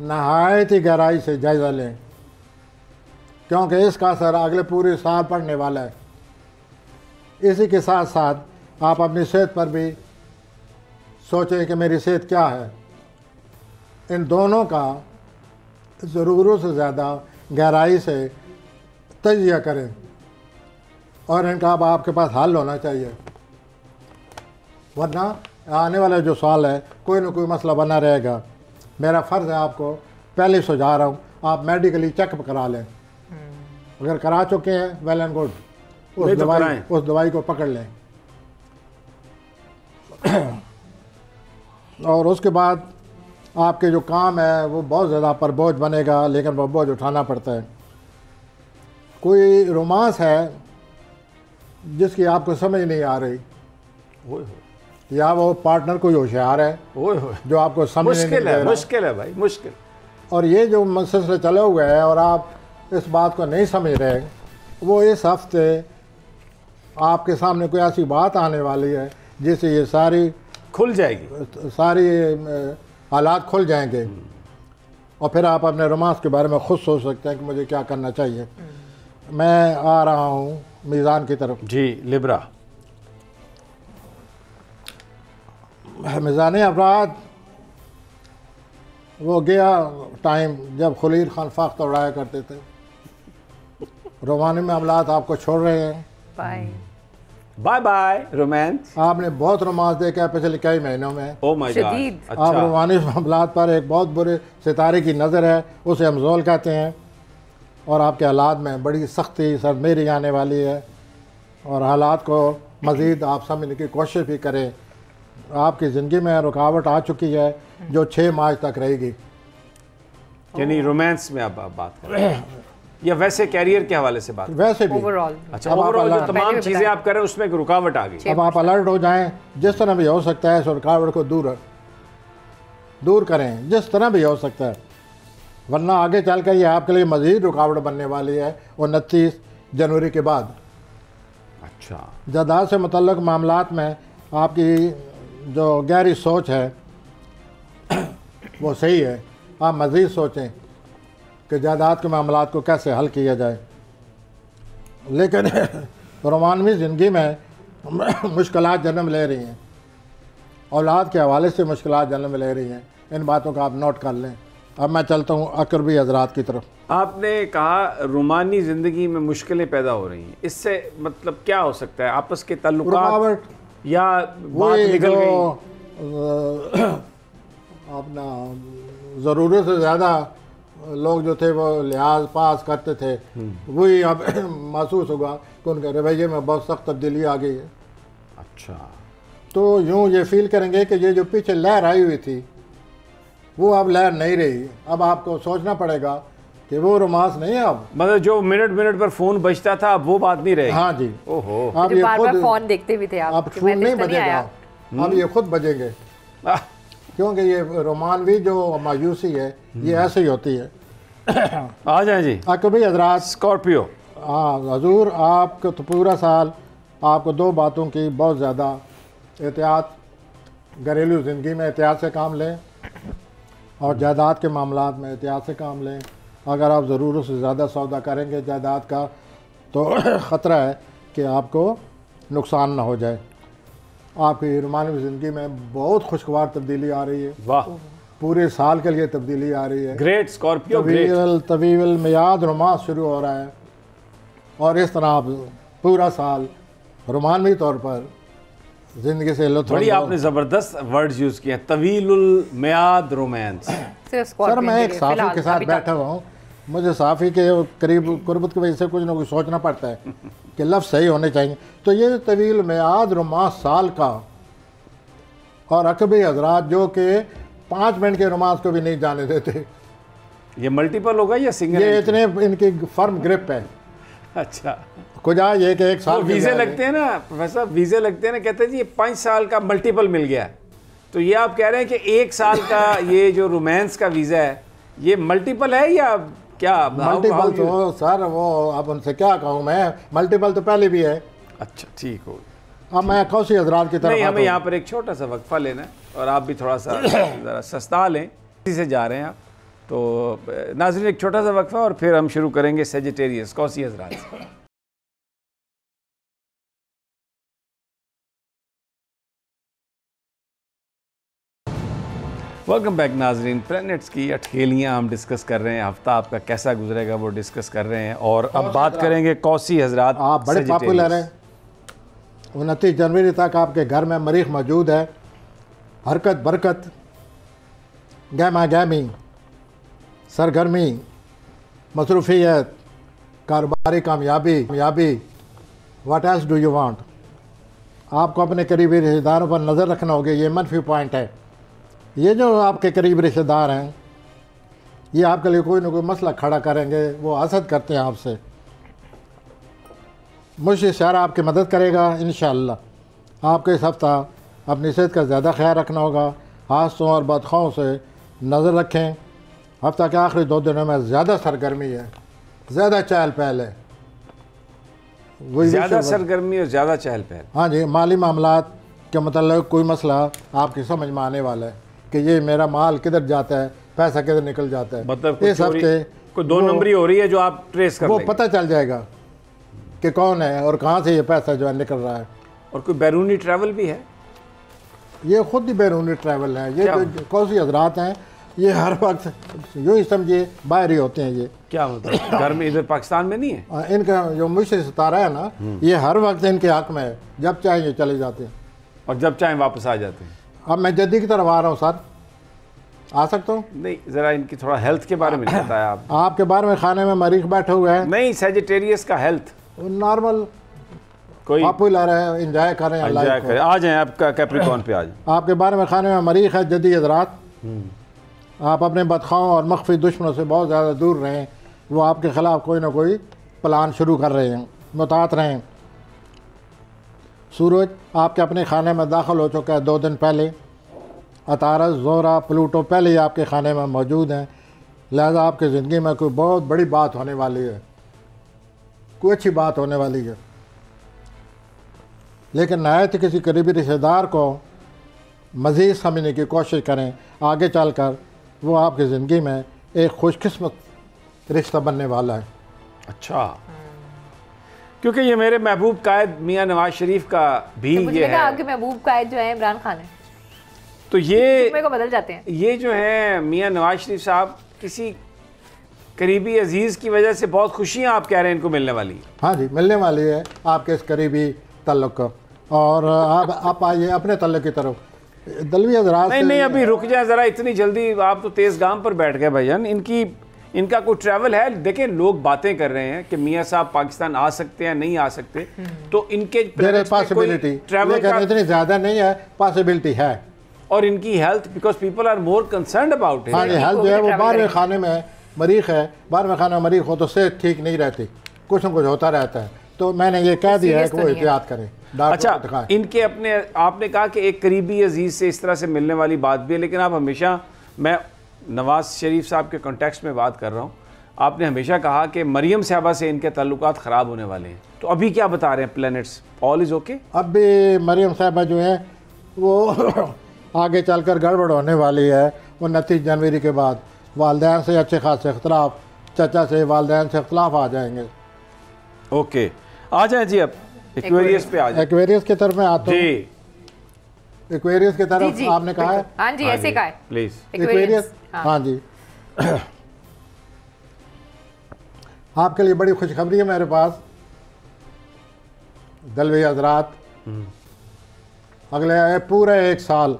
नहायत ही गहराई से जायज़ा लें, क्योंकि इसका असर अगले पूरे साल पड़ने वाला है। इसी के साथ साथ आप अपनी सेहत पर भी सोचें कि मेरी सेहत क्या है। इन दोनों का ज़रूरत से ज़्यादा गहराई से तजिया करें, और इनका अब आपके पास हल होना चाहिए, वरना आने वाला जो साल है कोई ना कोई मसला बना रहेगा। मेरा फ़र्ज़ है आपको पहले सुझा रहा हूँ, आप मेडिकली चेकअप करा लें। अगर करा चुके हैं वेल एंड गुड, उस दवाई को पकड़ लें। और उसके बाद आपके जो काम है वो बहुत ज़्यादा पर बोझ बनेगा, लेकिन वो बोझ उठाना पड़ता है। कोई रोमांस है जिसकी आपको समझ नहीं आ रही, या वो पार्टनर कोई होशियार है जो आपको समझ नहीं दे रहा। मुश्किल है भाई, मुश्किल। और ये जो सिलसिला चले हुए हैं और आप इस बात को नहीं समझ रहे, वो इस हफ्ते आपके सामने कोई ऐसी बात आने वाली है जिससे ये सारी खुल जाएगी, सारी हालात खुल जाएंगे, और फिर आप अपने रोमांस के बारे में खुद सोच सकते हैं कि मुझे क्या करना चाहिए। मैं आ रहा हूँ मीज़ान की तरफ। जी लिब्रा। मीज़ान अफराद वो गया टाइम जब खलील खान फाख्त उड़ाया करते थे। रोमानी मामलात आपको छोड़ रहे हैं। Bye bye bye romance. आपने बहुत रोमांस देखा है पिछले कई महीनों में। Oh my God. शदीद। आप रोमानी मामलात पर एक बहुत बुरे सितारे की नज़र है, उसे हम ज़ोल कहते हैं, और आपके हालात में बड़ी सख्ती सरमेरी आने वाली है, और हालात को मज़ीद आप समझने की कोशिश भी करें। आपकी ज़िंदगी में रुकावट आ चुकी है जो 6 मार्च तक रहेगी। यानी रोमांस में आप बात कर रहे हैं या वैसे कैरियर के हवाले से बात? वैसे भी ओवरऑल। अच्छा, अब आप ओवरऑल जो अलर्ट- तमाम चीज़ें आप कर रहे हैं उसमें एक रुकावट आ गई। अब आप अलर्ट हो जाएं, जिस तरह भी हो सकता है इस रुकावट को दूर करें, जिस तरह भी हो सकता है, वरना आगे चल कर ये आपके लिए मज़ीद रुकावट बनने वाली है 29 जनवरी के बाद। अच्छा, जायदाद से मुतल्लक मामलात में आपकी जो गहरी सोच है वो सही है। आप मज़ीद सोचें कि जायदाद के मामलात को कैसे हल किया जाए। लेकिन रोमानवी ज़िंदगी में मुश्किलात जन्म ले रही हैं, औलाद के हवाले से मुश्किलात जन्म ले रही हैं। इन बातों का आप नोट कर लें। अब मैं चलता हूँ अकरबी हजरात की तरफ। आपने कहा रोमानी ज़िंदगी में मुश्किलें पैदा हो रही हैं, इससे मतलब क्या हो सकता है? आपस के ताल्लुकात या बात निकल गई? अपना ज़रूरत से ज़्यादा लोग जो थे वो लिहाज पास करते थे, वही अब महसूस होगा कि उनके रवैये में बहुत सख्त तब्दीली आ गई है। अच्छा, तो यूँ ये फील करेंगे कि ये जो पीछे लहर आई हुई थी वो अब लहर नहीं रही। अब आपको सोचना पड़ेगा कि वो रोमांस नहीं है अब। मतलब जो मिनट मिनट पर फोन बजता था अब वो बात नहीं रही। हाँ जी। ओहो, अब ये बार-बार फोन देखते भी थे आप, अब फोन नहीं बजेगा, अब ये खुद बजेंगे, क्योंकि ये रोमानवी जो मायूसी है ये ऐसे ही होती है। आ जाए जी। अकबरी हजरात, स्कॉर्पियो। हाँ हजूर, आपको तो पूरा साल आपको दो बातों की बहुत ज़्यादा एहतियात, घरेलू ज़िंदगी में एहतियात से काम लें और जायदाद के मामलात में एहतियात से काम लें। अगर आप ज़रूरत से ज़्यादा सौदा करेंगे जायदाद का तो ख़तरा है कि आपको नुकसान ना हो जाए। आपकी रोमानवी ज़िंदगी में बहुत खुशगवार तब्दीली आ रही है। वाह, पूरे साल के लिए तब्दीली आ रही है। Great Scorpio, great. तवील मियाद रोमांस शुरू हो रहा है और इस तरह आप पूरा साल रोमानवी तौर पर ज़िंदगी से लुत्फ़। बड़ी आपने ज़बरदस्त वर्ड्स यूज़ किए, तवीलुल मियाद रोमांस। सर मैं एक साफ़ी के साथ बैठा हुआ हूँ, मुझे साफ़ी के करीब कुर्बत की वजह से कुछ ना कुछ सोचना पड़ता है कि लफ्ज़ सही होने चाहिए। तो ये तवील मियाद रोमांस साल का, और अकबरी हजरात जो कि 5 मिनट के रोमांस को भी नहीं जाने देते। ये मल्टीपल होगा या सिंगल? ये इतने इनकी फर्म ग्रिप है। अच्छा, कुछ ये कि एक साल वीज़े लगते हैं ना प्रोफेसर, वीज़े लगते हैं ना, कहते हैं जी ये 5 साल का मल्टीपल मिल गया। तो ये आप कह रहे हैं कि 1 साल का ये जो रोमांस का वीज़ा है ये मल्टीपल है या क्या? मल्टीपल तो सर वो अब उनसे क्या कहूँ मैं, मल्टीपल तो पहले भी है। अच्छा, ठीक हो। अब मैं कौसी हजरात की तरफ नहीं, हमें यहाँ पर एक छोटा सा वक्फा लेना है और आप भी थोड़ा सा ज़रा सस्ता लें, इसी से जा रहे हैं आप। तो नाज़रीन एक छोटा सा वक्फा और फिर हम शुरू करेंगे सेजिटेरियस कौसी हजरात से। वेलकम बैक नाजरीन। प्लैनेट्स की अटखेलियाँ हम डिस्कस कर रहे हैं, हफ्ता आपका कैसा गुजरेगा वो डिस्कस कर रहे हैं और अब बात करेंगे कौसी हजरात। आप बड़े पॉपुलर हैं। 29 जनवरी तक आपके घर में मरीख मौजूद है। हरकत बरकत, गहमा गहमी, सरगर्मी, मसरूफियत, कारोबारी कामयाबी, what else do you want. आपको अपने करीबी रिश्तेदारों पर नज़र रखना होगा, ये मनफी पॉइंट है। ये जो आपके करीब रिश्तेदार हैं ये आपके लिए कोई ना कोई मसला खड़ा करेंगे, वो हसद करते हैं आपसे। मुझे इशारा आपकी मदद करेगा इंशाअल्लाह। आपको इस हफ्ता अपनी सेहत का ज़्यादा ख्याल रखना होगा। हादसों और बदखाओं से नज़र रखें। हफ्ता के आखिरी 2 दिनों में ज़्यादा सरगर्मी है, ज़्यादा चहल पहल है। ज़्यादा सरगर्मी और ज़्यादा चहल पहल। हाँ जी, माली मामलात के मतलब कोई मसला आपकी समझ में आने वाला है कि ये मेरा माल किधर जाता है, पैसा किधर निकल जाता है। मतलब इस हफ्ते कोई 2 नंबरी हो रही है जो आप ट्रेस कर वो लेंगे। पता चल जाएगा कि कौन है और कहाँ से ये पैसा जो है निकल रहा है। और कोई बैरूनी ट्रैवल भी है? ये खुद ही बैरूनी ट्रैवल है। ये जो कौसी हजरात हैं ये हर वक्त यूँ ही समझिए बाहर ही होते हैं। ये क्या मतलब घर में, इधर पाकिस्तान में नहीं है? इनका जो मुझसे सितारा है ना, ये हर वक्त इनके हक में है। जब चाहे ये चले जाते हैं और जब चाहे वापस आ जाते हैं। अब मैं जद्दी की तरफ आ रहा हूँ सर, आ सकता हूँ? नहीं, ज़रा इनकी थोड़ा हेल्थ के बारे में बताया आप। आपके बारे में खाने में मरीख बैठे हुए हैं। नहीं, सेजिटेरियस का हेल्थ नॉर्मल कोई पॉपुलर है, इंजॉय करें। आ जाएं आपका कैप्रिकॉर्न पे आ जाएं। आपके बारे में खाने में मरीख है जद्दी हजरात। आप अपने बदखाओं और मख्फी दुश्मनों से बहुत ज़्यादा दूर रहें। वो आपके ख़िलाफ़ कोई ना कोई प्लान शुरू कर रहे हैं, मुतात रहें। सूरज आपके अपने खाने में दाखिल हो चुका है 2 दिन पहले। अतारस, ज़ोरा, प्लूटो पहले ही आपके खाने में मौजूद हैं। लिहाजा आपकी ज़िंदगी में कोई बहुत बड़ी बात होने वाली है, कोई अच्छी बात होने वाली है। लेकिन नहायत किसी करीबी रिश्तेदार को मज़ीद समझने की कोशिश करें। आगे चलकर वो आपकी ज़िंदगी में एक खुशकिस्मत रिश्ता बनने वाला है। अच्छा, क्योंकि ये मेरे महबूब कायद मियाँ नवाज शरीफ का भी तो मुझे ये लगा है। आपके महबूब कायद जो है इमरान खान है, तो ये मेरे को बदल जाते हैं। ये जो है मियाँ नवाज शरीफ साहब किसी करीबी अजीज़ की वजह से बहुत खुशियाँ आप कह रहे हैं इनको मिलने वाली। हाँ जी, मिलने वाली है आपके इस करीबी तल्लुक़ को। और आप आइए अपने तल्लुक़ की तरफ। दलवी हज़रात नहीं, अभी रुक जाए ज़रा, इतनी जल्दी आप तो तेज़ गाम पर बैठ गए भाईजान। इनका कोई ट्रैवल है? देखें, लोग बातें कर रहे हैं कि मियाँ साहब पाकिस्तान आ सकते हैं, नहीं आ सकते, तो इनके पॉसिबिलिटी ट्रैवल का इतनी ज़्यादा नहीं है, पॉसिबिलिटी है। और इनकी health, because people are more concern about हाँ इट। जी, हेल्थ जो है वो 12वें खाने में मरीख है, 12वें खाने में मरीख हो तो सेहत ठीक नहीं रहती, कुछ न कुछ होता रहता है। तो मैंने ये कह दिया है कि वो एहतियात करें, डॉक्टर को अच्छा, दिखाएं। इनके अपने, आपने कहा कि एक करीबी अजीज़ से इस तरह से मिलने वाली बात भी है, लेकिन आप हमेशा, मैं नवाज शरीफ साहब के कॉन्टेक्स्ट में बात कर रहा हूँ, आपने हमेशा कहा कि मरियम साहबा से इनके ताल्लुकात ख़राब होने वाले हैं। तो अभी क्या बता रहे हैं प्लैनेट्स? All is okay? अब भी मरियम साहबा जो है वो आगे चलकर गड़बड़ होने वाली है। 29 जनवरी के बाद वालदैन से अच्छे खासे इख्तलाफ, चचा से वालदैन से इख्तलाफ आ जाएंगे। ओके, आ जाए जी, अब एक्वेरियस पे आ जाए। एक्वेरियस की तरफ मैं आता हूँ। जी एक्वेरियस की तरफ जी, आपने कहा है। हाँ जी, ऐसे कहा है प्लीज़। एक्वेरियस, हाँ जी। आपके लिए बड़ी खुशखबरी है मेरे पास दलवी हजरात, अगले पूरे 1 साल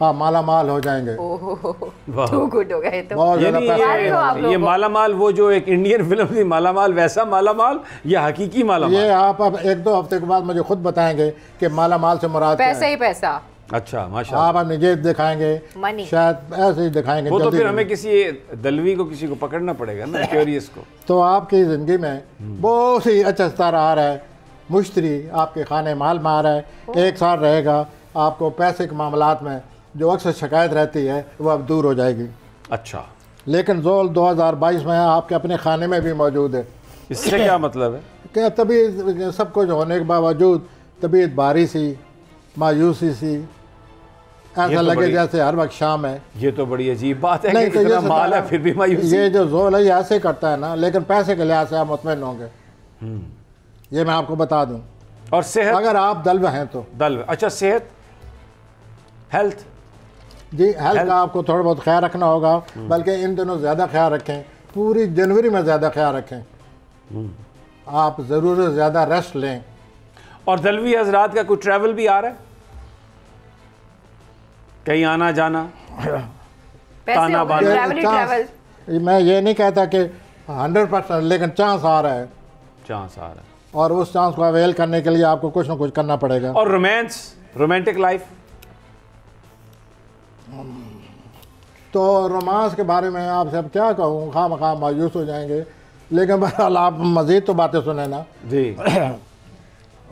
आप माला माल हो जाएंगे। वाह। टू गुड हो गए तो। बहुत ज़्यादा यानी पैसा बता रहे हो आप ये लोगों को। माला माल, वो जो एक इंडियन फिल्म थी माला माल, वैसा माला माल या हकीकी माला ये माल? आप अब 1-2 हफ्ते के बाद मुझे खुद बताएंगे कि माला माल से मुराद क्या पैसा है। ही पैसा। अच्छा, माशाल्लाह। आप अपनी जेब दिखाएंगे, मनी। शायद ऐसे ही दिखाएंगे। वो तो जल्दी फिर नहीं। हमें किसी दलवी को, किसी को पकड़ना पड़ेगा ना, क्यूरियस को। तो आपकी ज़िंदगी में बहुत ही अच्छा सितारा आ रहा है, मुश्तरी आपके खाने माल में आ रहा है, 1 साल रहेगा। आपको पैसे के मामलात में जो अक्सर शिकायत रहती है वो अब दूर हो जाएगी। अच्छा, लेकिन जोल 2022 में आपके अपने खाने में भी मौजूद है। इससे क्या मतलब है? क्या तबीयत सब कुछ होने के बावजूद तबीयत भारी सी, मायूसी सी, ऐसा तो लगे बड़ी- जैसे हर वक्त शाम है। ये तो बड़ी अजीब बात है नहीं कि तो इतना ये माल है सितारा- फिर भी मायूसी। ये जो जोल है ये ऐसे करता है ना, लेकिन पैसे के लिहाज से आप मुतमईन होंगे। ये मैं आपको बता दूं, और सेहत? अगर आप दल्व हैं तो। दल, अच्छा, सेहत, हेल्थ? जी, हेल्थ का आपको थोड़ा बहुत ख्याल रखना होगा, बल्कि इन दिनों ज़्यादा ख्याल रखें, पूरी जनवरी में ज़्यादा ख्याल रखें। आप ज़रूर से ज़्यादा रेस्ट लें। और दलवी हजरात का कोई ट्रैवल भी आ रहा है? कहीं आना जाना? पैसे ताना हो गए, बाना। ट्रैवल ही ट्रैवल। मैं ये नहीं कहता कि 100%, लेकिन चांस आ रहा है, चांस आ रहा है। और उस चांस को अवेल करने के लिए आपको कुछ ना कुछ करना पड़ेगा। और रोमांस, रोमांटिक लाइफ? तो रोमांस के बारे में आपसे अब क्या कहूँ, खाम मायूस हो जाएंगे, लेकिन बहरहाल आप मज़ीद तो बातें सुने ना। जी।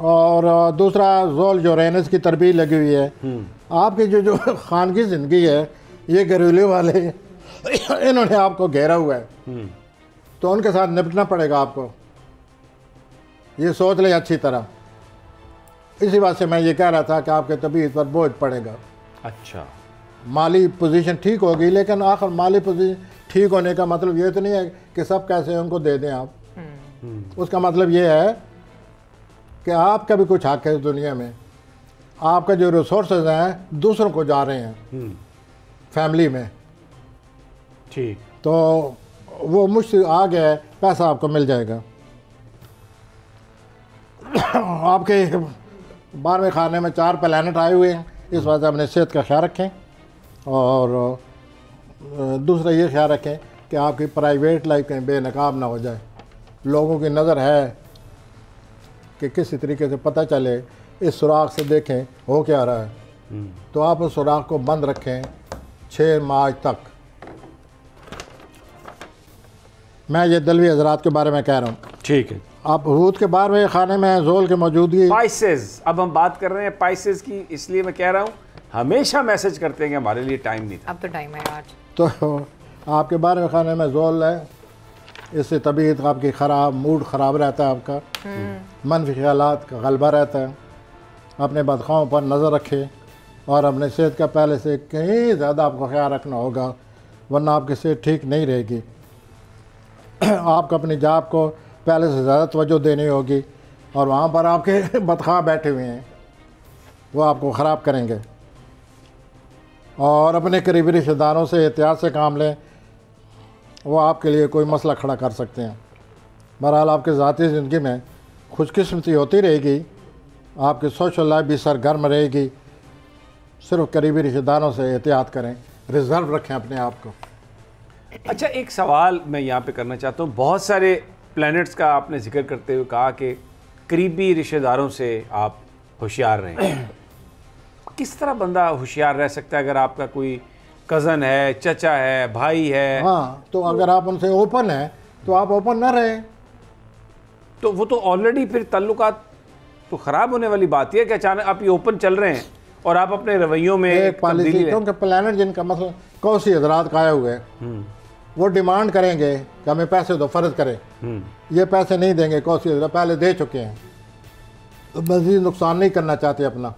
और दूसरा, जोल यूरेनस की तरबीत लगी हुई है। आपकी जो खानगी ज़िंदगी है, ये घरेलू वाले इन्होंने आपको घेरा हुआ है, तो उनके साथ निपटना पड़ेगा आपको। ये सोच लें अच्छी तरह। इसी बात से मैं ये कह रहा था कि आपके तबीयत पर बोझ पड़ेगा। अच्छा, माली पोजीशन ठीक होगी, लेकिन आखिर माली पोजीशन ठीक होने का मतलब ये तो नहीं है कि सब कैसे उनको दे दें आप। उसका मतलब ये है कि आपका भी कुछ हक है इस दुनिया में। आपका जो रिसोर्सेज हैं दूसरों को जा रहे हैं फैमिली में, ठीक। तो वो मुश्किल आ गया है, पैसा आपको मिल जाएगा। आपके 12वें खाने में 4 प्लैनेट आए हुए हैं, इस वजह से अपने सेहत का ख्याल रखें। और दूसरा ये ख्याल रखें कि आपकी प्राइवेट लाइफ कहीं बेनकाब ना हो जाए। लोगों की नज़र है कि किसी तरीके से पता चले, इस सुराख से देखें हो क्या रहा है, तो आप उस सुराख को बंद रखें 6 मार्च तक। मैं ये दलवी हजरात के बारे में कह रहा हूँ। ठीक है। आप हूद के 12वें खाने में जोल की मौजूदगी। स्पाइसेस, अब हम बात कर रहे हैं स्पाइसेस की, इसलिए मैं कह रहा हूँ हमेशा मैसेज करते हैं कि हमारे लिए टाइम नहीं था। अब तो टाइम है आज। तो आपके 12वें खाने में जोल है, इससे तबीयत आपकी ख़राब, मूड ख़राब रहता है आपका, मनफी ख्यालात का गलबा रहता है। अपने बदखाओं पर नज़र रखें और अपने सेहत का पहले से कहीं ज़्यादा आपको ख्याल रखना होगा, वरना आपकी सेहत ठीक नहीं रहेगी। आपको अपनी जॉब को पहले से ज़्यादा तवज्जो देनी होगी, और वहाँ पर आपके बदखा बैठे हुए हैं, वो आपको ख़राब करेंगे। और अपने करीबी रिश्तेदारों से एहतियात से काम लें, वो आपके लिए कोई मसला खड़ा कर सकते हैं। बहरहाल आपकी ज़ाती ज़िंदगी में खुशकिस्मती होती रहेगी, आपकी सोशल लाइफ भी सरगर्म रहेगी। सिर्फ करीबी रिश्तेदारों से एहतियात करें, रिज़र्व रखें अपने आप को। अच्छा, एक सवाल मैं यहाँ पे करना चाहता हूँ। बहुत सारे प्लैनेट्स का आपने जिक्र करते हुए कहा कि करीबी रिश्तेदारों से आप होशियार रहें। किस तरह बंदा होशियार रह सकता है? अगर आपका कोई कज़न है, चचा है, भाई है, हाँ, तो अगर आप उनसे ओपन हैं तो आप ओपन ना रहें। तो वो तो ऑलरेडी फिर ताल्लुकात तो ख़राब होने वाली बात है कि अचानक आप ये ओपन चल रहे हैं और आप अपने रवैयों में एक पॉलिसी, क्योंकि प्लानट जिनका मतलब कौसी हजरात काया हुए हैं, वो डिमांड करेंगे कि हमें पैसे दो, फ़र्ज करें। ये पैसे नहीं देंगे, कौसी हजरात पहले दे चुके हैं, तो मज़ीद नुकसान नहीं करना चाहते अपना,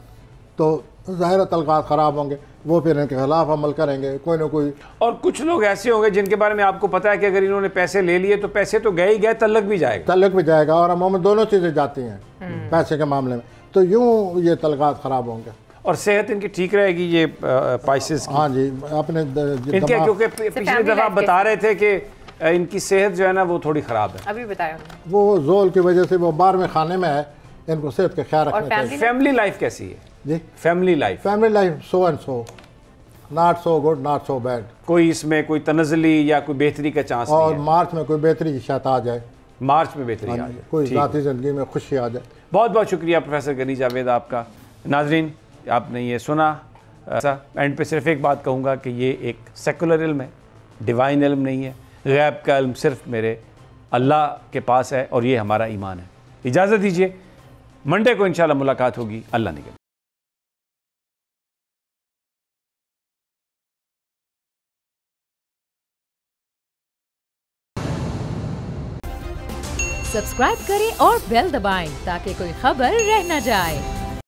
तो ज़ाहिर तलक़ात ख़राब होंगे, वो फिर इनके खिलाफ अमल करेंगे कोई ना कोई। और कुछ लोग ऐसे होंगे जिनके बारे में आपको पता है कि अगर इन्होंने पैसे ले लिए तो पैसे तो गए ही गए, तलक भी जाएगा। तलक भी जाएगा, और अमूमन दोनों चीज़ें जाती हैं पैसे के मामले में, तो यूँ ये तलक़ात ख़राब होंगे। और सेहत इनकी ठीक रहेगी, ये पाइसेस की? हाँ जी, अपने इनके, क्योंकि पिछली दफ़ा बता रहे थे कि इनकी सेहत जो है ना वो थोड़ी ख़राब है। अभी बताया वो जोल की वजह से वो 12वें खाने में है, इनको सेहत का ख्याल रखना चाहिए। फैमिली लाइफ कैसी है जी? Family life so and so, not so good not so bad. कोई इसमें कोई तनज़ली या कोई बेहतरी का चांस नहीं और है? मार्च में कोई बेहतरी की शायद आ जाए, मार्च में बेहतरी आ जाए, कोई ठीक। ज़ाती ज़िंदगी में खुशी आ जाए। बहुत बहुत शुक्रिया प्रोफेसर गनी जावेद आपका। नाजरीन, आपने ये सुना। एंड पे सिर्फ एक बात कहूँगा कि ये एक सेकुलर इल्म है, डिवाइन इल्म नहीं है। गैब का इल्म सिर्फ मेरे अल्लाह के पास है और ये हमारा ईमान है। इजाज़त दीजिए, मंडे को इंशाल्लाह मुलाकात होगी। अल्लाह निगहबान। सब्सक्राइब करें और बेल दबाएं ताकि कोई खबर रह न जाए।